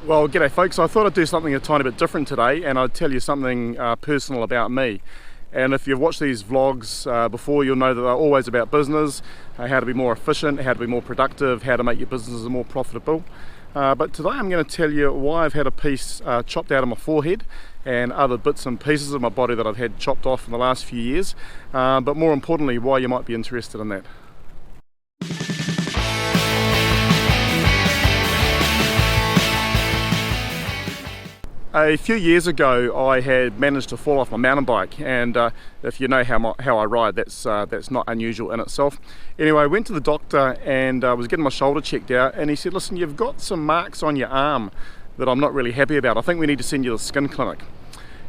Well, g'day folks. I thought I'd do something a tiny bit different today, and I'd tell you something personal about me. And if you've watched these vlogs before, you'll know that they're always about business, how to be more efficient, how to be more productive, how to make your businesses more profitable. But today I'm going to tell you why I've had a piece chopped out of my forehead and other bits and pieces of my body that I've had chopped off in the last few years. But more importantly, why you might be interested in that. A few years ago I had managed to fall off my mountain bike, and if you know how I ride, that's not unusual in itself. Anyway, I went to the doctor and was getting my shoulder checked out, and he said, listen, you've got some marks on your arm that I'm not really happy about. I think we need to send you to the skin clinic.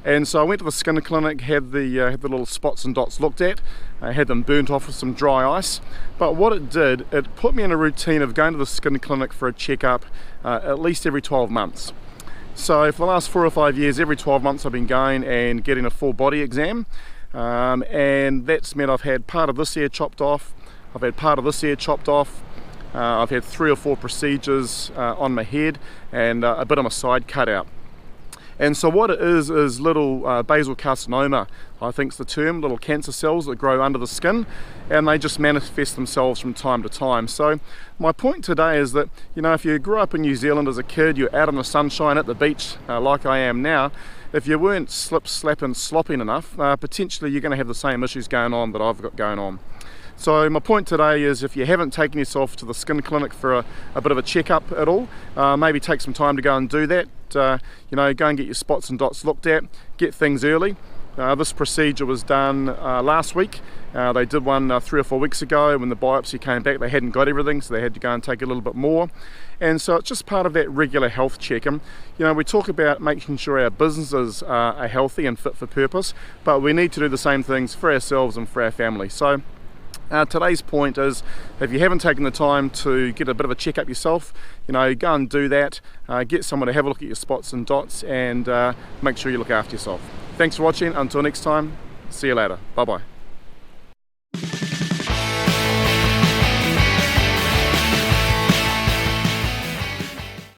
And so I went to the skin clinic, had the little spots and dots looked at, had them burnt off with some dry ice. But what it did, it put me in a routine of going to the skin clinic for a checkup at least every 12 months. So for the last 4 or 5 years, every 12 months I've been going and getting a full body exam, and that's meant I've had part of this ear chopped off, I've had part of this ear chopped off, I've had 3 or 4 procedures on my head, and a bit of my side cut out. And so what it is little basal carcinoma, I think's the term, little cancer cells that grow under the skin, and they just manifest themselves from time to time. So my point today is that, you know, if you grew up in New Zealand as a kid, you're out in the sunshine at the beach like I am now, if you weren't slip, slapping, slopping enough, potentially you're going to have the same issues going on that I've got going on. So my point today is, if you haven't taken yourself to the skin clinic for a bit of a checkup at all, maybe take some time to go and do that. You know, go and get your spots and dots looked at, get things early. This procedure was done last week. They did one 3 or 4 weeks ago. When the biopsy came back, they hadn't got everything, so they had to go and take a little bit more. And so it's just part of that regular health check. And you know, we talk about making sure our businesses are healthy and fit for purpose, but we need to do the same things for ourselves and for our family. So today's point is, if you haven't taken the time to get a bit of a check-up yourself, you know, go and do that. Get someone to have a look at your spots and dots, and make sure you look after yourself. Thanks for watching. Until next time, see you later. Bye-bye.